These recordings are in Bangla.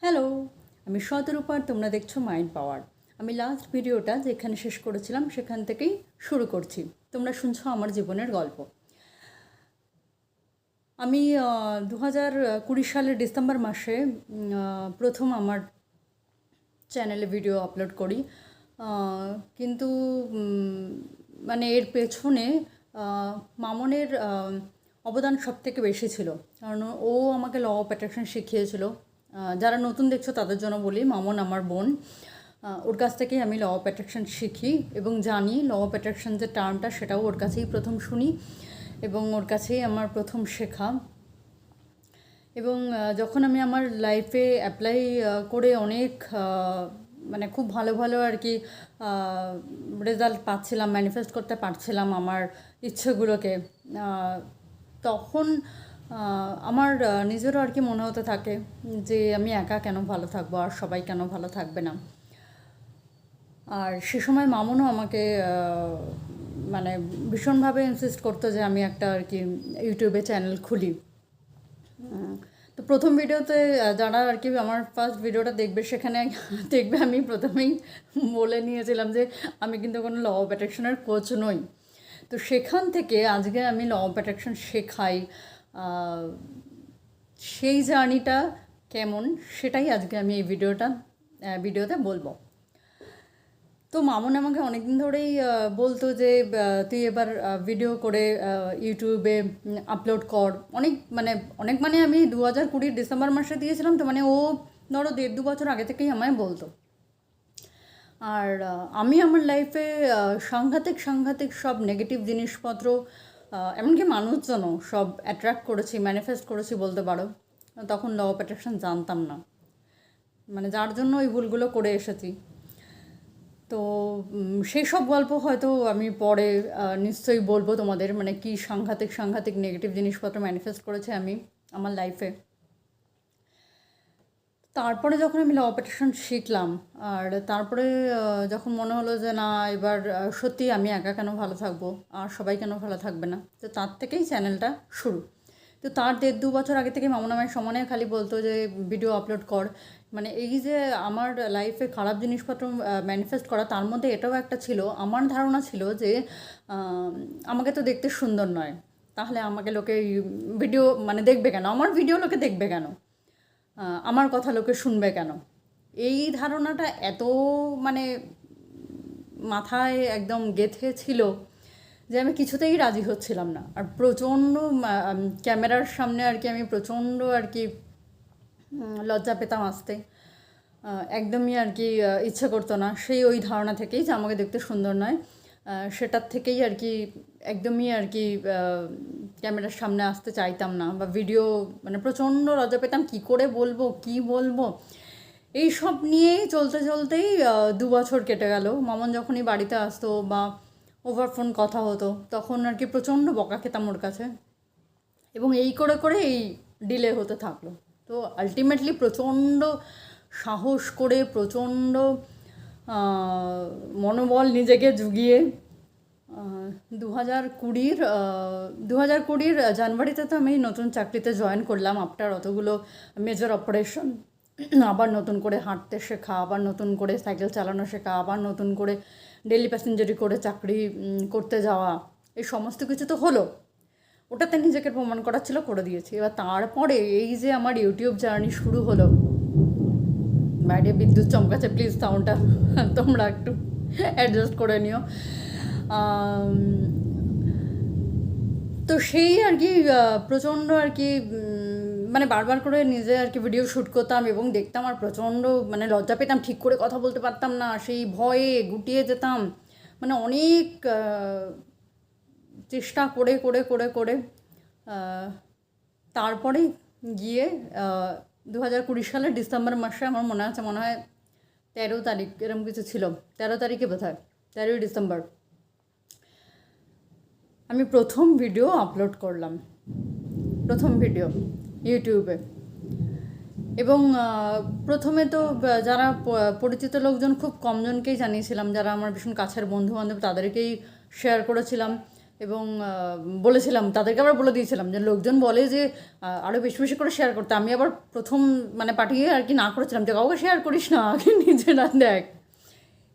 হ্যালো, আমি শতরূপার, তোমরা দেখছো মাইন্ড পাওয়ার। আমি লাস্ট ভিডিওটা যেখানে শেষ করেছিলাম সেখান থেকেই শুরু করছি। তোমরা শুনছো আমার জীবনের গল্প। আমি 2020 সালের ডিসেম্বর মাসে প্রথম আমার চ্যানেলে ভিডিও আপলোড করি, কিন্তু মানে এর পেছনে মামনের অবদান সবথেকে বেশি ছিল, কারণ ও আমাকে ল অফ অ্যাট্রাকশন শিখিয়েছিল। যারা নতুন দেখছো তাদের জন্য বলি, মামন আমার বোন, ওর কাছ থেকেই আমি ল অফ অ্যাট্রাকশন শিখি এবং জানি ল অফ অ্যাট্রাকশন যে টার্মটা সেটাও ওর কাছেই প্রথম শুনি এবং ওর কাছেই আমার প্রথম শেখা। এবং যখন আমি আমার লাইফে অ্যাপ্লাই করে অনেক মানে খুব ভালো ভালো আর কি রেজাল্ট পাচ্ছিলাম, ম্যানিফেস্ট করতে পারছিলাম আমার ইচ্ছেগুলোকে, তখন আমার নিজেরও আর কি মনে হতে থাকে যে আমি একা কেন ভালো থাকবো আর সবাই কেন ভালো থাকবে না। আর সে সময় মামুনও আমাকে মানে ভীষণভাবে ইনসিস্ট করতো যে আমি একটা আর কি ইউটিউবে চ্যানেল খুলি। তো প্রথম ভিডিওতে যারা আর কি আমার ফার্স্ট ভিডিওটা দেখবে সেখানে দেখবে আমি প্রথমেই বলে নিয়েছিলাম যে আমি কিন্তু কোনো ল অফ অ্যাট্রাকশনের কোচ নই। তো সেখান থেকে আজকে আমি ল অফ অ্যাট্রাকশন শেখাই, সেই জার্নিটা কেমন সেটাই আজকে আমি এই ভিডিওতে বলবো। তো মামুন আমাকে অনেক দিন ধরেই বলতো যে তুই এবার ভিডিও করে ইউটিউবে আপলোড কর। অনেক মানে আমি 2020 ডিসেম্বর মাসে দিয়েছিলাম, তো মানে ও ধরো 1.5-2 বছর আগে থেকেই আমায় বলতো। আর আমি আমার লাইফে সাংঘাতিক সব নেগেটিভ জিনিসপত্র, এমনকি মানুষজনও সব অ্যাট্রাক্ট করেছি, ম্যানিফেস্ট করেছি বলতে পারো। তখন ল অফ অ্যাট্রাকশন জানতাম না, মানে যার জন্য ওই ভুলগুলো করে এসেছি। তো সেই সব গল্প হয়তো আমি পরে নিশ্চয়ই বলবো তোমাদের, মানে কি সাংঘাতিক নেগেটিভ জিনিসপত্র ম্যানিফেস্ট করেছে আমি আমার লাইফে। তারপরে যখন আমি ল অফ অ্যাট্রাকশন শিখলাম, আর তারপরে যখন মনে হলো যে না, এবার সত্যি আমি একা কেন ভালো থাকবো আর সবাই কেন ভালো থাকবে না, তো তার থেকেই চ্যানেলটা শুরু। তো তার 1.5-2 বছর আগে থেকে মামুন আমার সমানে খালি বলতো যে ভিডিও আপলোড কর। মানে এই যে আমার লাইফে খারাপ জিনিসপত্র ম্যানিফেস্ট করা, তার মধ্যে এটাও একটা ছিল। আমার ধারণা ছিল যে আমাকে তো দেখতে সুন্দর নয়, তাহলে আমাকে লোকে ভিডিও মানে দেখবে কেন, আমার ভিডিও লোকে দেখবে কেন, আমার কথা লোকে শুনবে কেন। এই ধারণাটা এত মানে মাথায় একদম গেঁথে ছিল যে আমি কিছুতেই রাজি হচ্ছিলাম না। আর প্রচণ্ড ক্যামেরার সামনে আর কি আমি প্রচণ্ড আর কি লজ্জা পেতাম আসতে, একদমই আর কি ইচ্ছে করতো না। ওই ধারণা থেকেই যে আমাকে দেখতে সুন্দর নয়, সেটার থেকেই আর কি একদমই আর কি ক্যামেরার সামনে আসতে চাইতাম না, বা ভিডিও মানে প্রচণ্ড লজ্জা পেতাম, কী করে বলবো কী বলবো এই সব নিয়েই চলতেই 2 বছর কেটে গেল। মামন যখনই বাড়িতে আসতো বা ওভার ফোন কথা হতো, তখন আর কি প্রচণ্ড বকা খেতাম ওর কাছে, এবং এই করে এই ডিলে হতে থাকলো। তো আলটিমেটলি প্রচণ্ড সাহস করে, প্রচণ্ড মনোবল নিজেকে জুগিয়ে 2020 জানুয়ারিতে তো আমি নতুন চাকরিতে জয়েন করলাম আফটার অতগুলো মেজর অপারেশন। আবার নতুন করে হাঁটতে শেখা, আবার নতুন করে সাইকেল চালানো শেখা, আবার নতুন করে ডেলি প্যাসেঞ্জারি করে চাকরি করতে যাওয়া, এই সমস্ত কিছু তো হলো। ওটাতে নিজেকে প্রমাণ করা ছিল, করে দিয়েছি। এবার তারপরে এই যে আমার ইউটিউব জার্নি শুরু হলো, বাইরে বিদ্যুৎ চমকাচ্ছে, প্লিজ সাউন্ডটা তোমরা একটু অ্যাডজাস্ট করে নিও। তো সেই আর কি প্রচণ্ড আর কি মানে বারবার করে নিজে আর কি ভিডিও শ্যুট করতাম এবং দেখতাম, আর প্রচণ্ড মানে লজ্জা পেতাম, ঠিক করে কথা বলতে পারতাম না, সেই ভয়ে গুটিয়ে যেতাম। মানে অনেক চেষ্টা করে তারপরে গিয়ে 2020 সালের ডিসেম্বর মাসে, আমার মনে হয় 13 তারিখ এরকম কিছু ছিল, 13 তারিখে বোধহয়, 13 ডিসেম্বর আমি প্রথম ভিডিও আপলোড করলাম, প্রথম ভিডিও ইউটিউবে। এবং প্রথমে তো যারা পরিচিত লোকজন খুব কমজনকেই জানিয়েছিলাম, যারা আমার ভীষণ কাছের বন্ধুবান্ধব তাদেরকেই শেয়ার করেছিলাম। এবং বলেছিলাম তাদেরকে আবার বলে দিয়েছিলাম যে লোকজন বলে যে আরও বেশি বেশি করে শেয়ার করতে, আমি আবার প্রথম মানে পাঠিয়ে আর কি না করেছিলাম যে কাউকে শেয়ার করিস না, আগে নিজে না দেখ।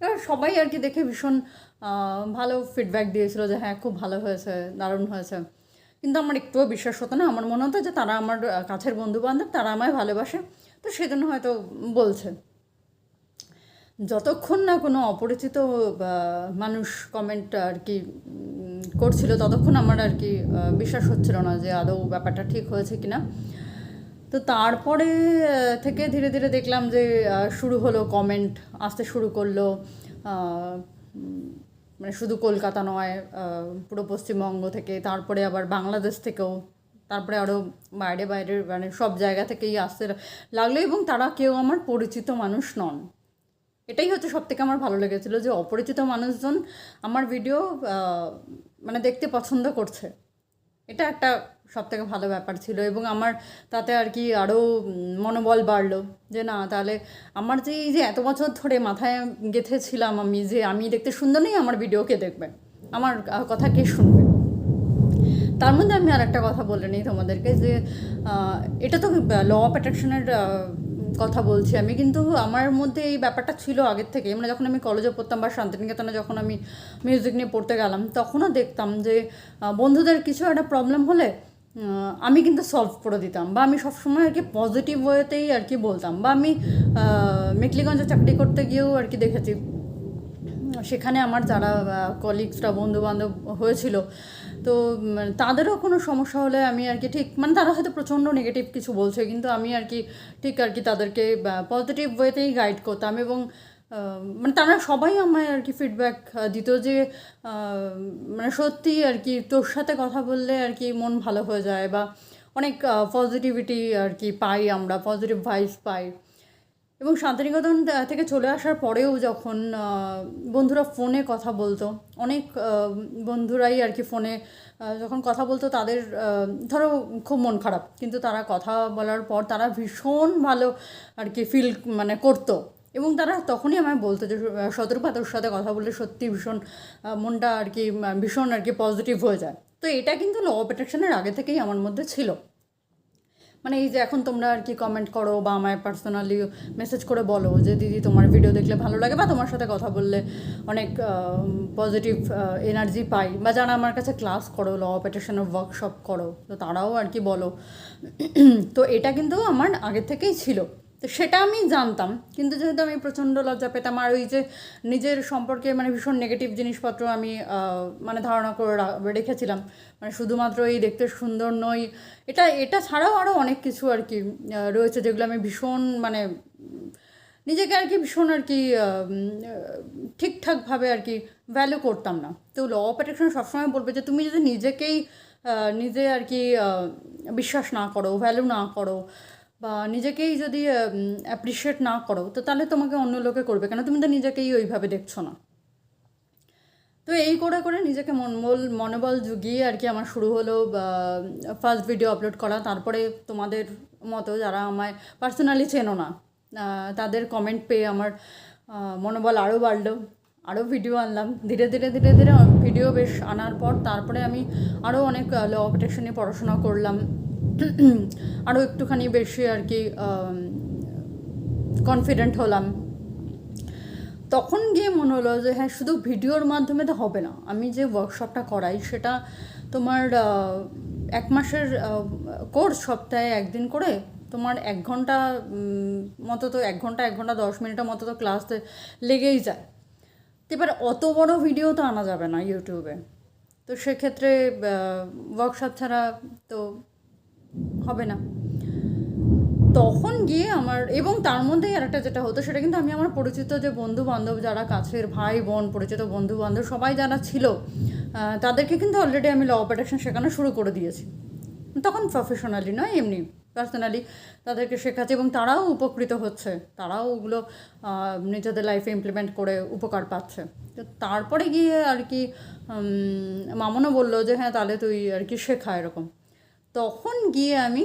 এবার সবাই আর কি দেখে ভীষণ ভালো ফিডব্যাক দিয়েছিল যে হ্যাঁ খুব ভালো হয়েছে, দারুণ হয়েছে। কিন্তু আমার একটুও বিশ্বাস হতো না, আমার মনে হতো যে তারা আমার কাছের বন্ধুবান্ধব, তারা আমায় ভালোবাসে, তো সেজন্য হয়তো বলছে। যতক্ষণ না কোনো অপরিচিত মানুষ কমেন্ট আর কি করছিল ততক্ষণ আমার আর কি বিশ্বাস হচ্ছিল না যে আদৌ ব্যাপারটা ঠিক হয়েছে কি না। তো তারপরে থেকে ধীরে ধীরে দেখলাম যে শুরু হলো, কমেন্ট আসতে শুরু করলো, মানে শুধু কলকাতা নয়, পুরো পশ্চিমবঙ্গ থেকে, তারপরে আবার বাংলাদেশ থেকেও, তারপরে আরও বাইরে বাইরের মানে সব জায়গা থেকেই আসতে লাগলো, এবং তারা কেউ আমার পরিচিত মানুষ নন। এটাই হচ্ছে সবথেকে আমার ভালো লেগেছিলো যে অপরিচিত মানুষজন আমার ভিডিও মানে দেখতে পছন্দ করছে, এটা একটা সবথেকে ভালো ব্যাপার ছিল। এবং আমার তাতে আর কি আরও মনোবল বাড়লো যে না, তাহলে আমার যে এই যে এত বছর ধরে মাথায় গেঁথেছিলাম আমি যে আমি দেখতে সুন্দর নেই, আমার ভিডিও কে দেখবে, আমার কথা কে শুনবে। তার মধ্যে আমি আর একটা কথা বলে নিই তোমাদেরকে যে এটা তো ল অফ অ্যাট্রাকশনের কথা বলছি আমি, কিন্তু আমার মধ্যে এই ব্যাপারটা ছিল আগের থেকে। মানে যখন আমি কলেজে পড়তাম বা শান্তিনিকেতনে যখন আমি মিউজিক নিয়ে পড়তে গেলাম, তখনও দেখতাম যে বন্ধুদের কিছু একটা প্রবলেম হলে আমি কিন্তু সলভ করে দিতাম, বা আমি সবসময় আর কি পজিটিভ ওয়েতেই আর কি বলতাম। বা আমি মেকলিগঞ্জে চাকরি করতে গিয়েও আর কি দেখেছি, সেখানে আমার যারা কলিগসরা বন্ধুবান্ধব হয়েছিল, তো তাদেরও কোনো সমস্যা হলে আমি আর কি ঠিক, মানে তারা হয়তো প্রচণ্ড নেগেটিভ কিছু বলছে, কিন্তু আমি আর কি ঠিক আর কি তাদেরকে পজিটিভ ওয়েতেই গাইড করতাম। এবং মানে তারা সবাই আমায় আর কি ফিডব্যাক দিত যে মানে সত্যি আর কি তোর সাথে কথা বললে আর কি মন ভালো হয়ে যায়, বা অনেক পজিটিভিটি আর কি পাই, আমরা পজিটিভ ভাইবস পাই। এবং শান্তিনিকেতন থেকে চলে আসার পরেও যখন বন্ধুরা ফোনে কথা বলতো, অনেক বন্ধুরাই আর কি ফোনে যখন কথা বলতো, তাদের ধরো খুব মন খারাপ, কিন্তু তারা কথা বলার পর তারা ভীষণ ভালো আর কি ফিল মানে করতো। এবং তারা তখনই আমায় বলতো যে শতরূপা তোর সাথে কথা বললে সত্যি ভীষণ মনটা আর কি ভীষণ আর কি পজিটিভ হয়ে যায়। তো এটা কিন্তু ল অফ অ্যাট্রাকশনের আগে থেকেই আমার মধ্যে ছিল। মানে এই যে এখন তোমরা আর কি কমেন্ট করো বা আমায় পার্সোনালি মেসেজ করে বলো যে দিদি তোমার ভিডিও দেখলে ভালো লাগে, বা তোমার সাথে কথা বললে অনেক পজিটিভ এনার্জি পাই, বা যারা আমার কাছে ক্লাস করো, ল অফ অ্যাট্রাকশনের ওয়ার্কশপ করো, তো তারাও আর কি বলো। তো এটা কিন্তু আমার আগে থেকেই ছিল, তো সেটা আমি জানতাম, কিন্তু যেহেতু আমি প্রচণ্ড লজ্জা পেতাম, আর ওই যে নিজের সম্পর্কে মানে ভীষণ নেগেটিভ জিনিসপত্র আমি মানে ধারণা করে রেখেছিলাম, মানে শুধুমাত্র এই দেখতে সুন্দর নই, এটা এটা ছাড়াও আরও অনেক কিছু আর কি রয়েছে যেগুলো আমি ভীষণ মানে নিজেকে আর কি ভীষণ আর কি ঠিকঠাকভাবে আর কি ভ্যালু করতাম না। তো ল অফ অ্যাট্রাকশন সবসময় বলবে যে তুমি যদি নিজেকেই নিজে আর কি বিশ্বাস না করো, ভ্যালু না করো, বা নিজেকেই যদি অ্যাপ্রিসিয়েট না করো, তো তাহলে তোমাকে অন্য লোকে করবে কেন, তুমি তো নিজেকেই ওইভাবে দেখছো না। তো এই করে করে নিজেকে মনোবল জুগিয়ে আর কি আমার শুরু হলো ফার্স্ট ভিডিও আপলোড করা। তারপরে তোমাদের মতো যারা আমায় পার্সোনালি চেনো না, তাদের কমেন্ট পেয়ে আমার মনোবল আরও বাড়লো, আরও ভিডিও আনলাম। ধীরে ধীরে ধীরে ধীরে ভিডিও বেশ আনার পর তারপরে আমি আরও অনেক ল অফ অ্যাট্রাকশন নিয়ে পড়াশোনা করলাম, আরও একটুখানি বেশি আর কি কনফিডেন্ট হলাম। তখন গিয়ে মনে হলো যে হ্যাঁ, শুধু ভিডিওর মাধ্যমে তো হবে না, আমি যে ওয়ার্কশপটা করাই সেটা তোমার 1 মাসের কোর্স, সপ্তাহে 1 দিন করে তোমার 1 ঘন্টা মতো, তো 1 ঘন্টা 1 ঘন্টা 10 মিনিটের মতো তো ক্লাস লেগেই যায়। তো এবার অত বড় ভিডিও তো আনা যাবে না ইউটিউবে, তো সেক্ষেত্রে ওয়ার্কশপ ছাড়া তো হবে না। তখন গিয়ে আমার, এবং তার মধ্যেই আরেকটা যেটা হতো, সেটা কিন্তু আমি আমার পরিচিত যে বন্ধু বান্ধব, যারা কাছের ভাই বোন, পরিচিত বন্ধু বান্ধব সবাই যারা ছিল, তাদেরকে কিন্তু অলরেডি আমি ল অফ অ্যাট্রাকশন শেখানো শুরু করে দিয়েছি। তখন প্রফেশনালি নয়, এমনি পার্সোনালি তাদেরকে শেখাচ্ছি, এবং তারাও উপকৃত হচ্ছে, তারাও ওগুলো নিজেদের লাইফে ইমপ্লিমেন্ট করে উপকার পাচ্ছে। তো তারপরে গিয়ে আর কি মামনও বললো যে হ্যাঁ তাহলে তুই আর কি শেখা এরকম। তখন গিয়ে আমি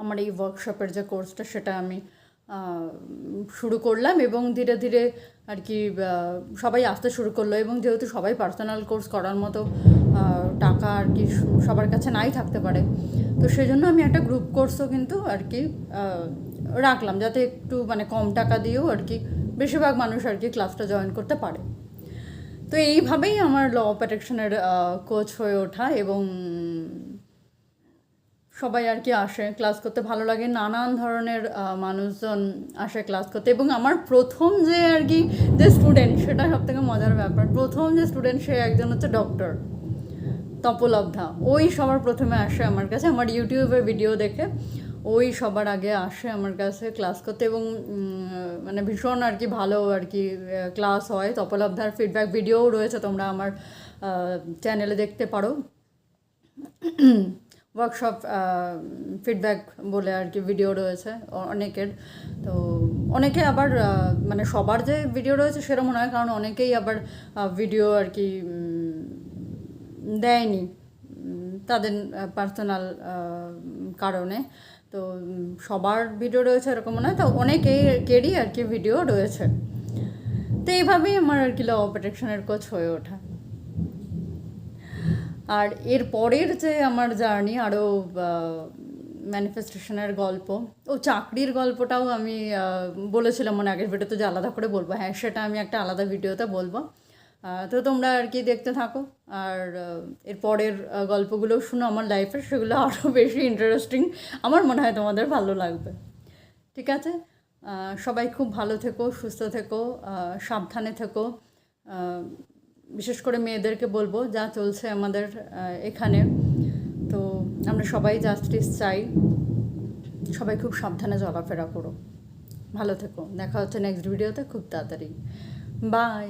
আমার এই ওয়ার্কশপের যে কোর্সটা সেটা আমি শুরু করলাম এবং ধীরে ধীরে আর কি সবাই আসতে শুরু করলো। এবং যেহেতু সবাই পার্সোনাল কোর্স করার মতো টাকা আর কি সবার কাছে নাই থাকতে পারে, তো সেই জন্য আমি একটা গ্রুপ কোর্সও কিন্তু আর কি রাখলাম, যাতে একটু মানে কম টাকা দিয়েও আর কি বেশিরভাগ মানুষ আর কি ক্লাসটা জয়েন করতে পারে। তো এইভাবেই আমার ল অফ অ্যাট্রাকশনের কোচ হয়ে ওঠা। এবং সবাই আর কি আসে ক্লাস করতে, ভালো লাগে, নানান ধরনের মানুষজন আসে ক্লাস করতে। এবং আমার প্রথম যে আর কি যে স্টুডেন্ট, সেটা সবথেকে মজার ব্যাপার, প্রথম যে স্টুডেন্ট সে একজন হচ্ছে ডক্টর তপলব্ধা। ওই সবার প্রথমে আসে আমার কাছে, আমার ইউটিউবে ভিডিও দেখে ওই সবার আগে আসে আমার কাছে ক্লাস করতে। এবং মানে ভীষণ আর কি ভালো আর কি ক্লাস হয়। তপলব্ধার ফিডব্যাক ভিডিওও রয়েছে, তোমরা আমার চ্যানেলে দেখতে পারো। ওয়ার্কশপ ফিডব্যাক বলে আর কি ভিডিও রয়েছে অনেকের। তো অনেকে আবার মানে সবার যে ভিডিও রয়েছে সেরকম নয়, কারণ অনেকেই আবার ভিডিও আর কি দেয়নি তাদের পার্সোনাল কারণে। তো সবার ভিডিও রয়েছে এরকম নয়, তো অনেকেরই আর কি ভিডিও রয়েছে। তো এইভাবেই আমার আর কি ল অফ অ্যাট্রাকশনের কোচ হয়ে ওঠা। আর এর পরের যে আমার জার্নি, আরও ম্যানিফেস্টেশনের গল্প, চাকরির গল্পটাও আমি বলেছিলাম মানে আগের ভিডিওতে যে আলাদা করে বলবো, হ্যাঁ সেটা আমি একটা আলাদা ভিডিওতে বলবো। তো তোমরা আর কি দেখতে থাকো, আর এর পরের গল্পগুলোও শুনো আমার লাইফের, সেগুলো আরও বেশি ইন্টারেস্টিং, আমার মনে হয় তোমাদের ভালো লাগবে। ঠিক আছে, সবাই খুব ভালো থেকো, সুস্থ থেকো, সাবধানে থেকো। বিশেষ করে মেয়েদেরকে বলবো, যা চলছে আমাদের এখানে, তো আমরা সবাই জাস্টিস চাই। সবাই খুব সাবধানে চলাফেরা করো, ভালো থেকো। দেখা হচ্ছে নেক্সট ভিডিওতে খুব তাড়াতাড়ি। বাই।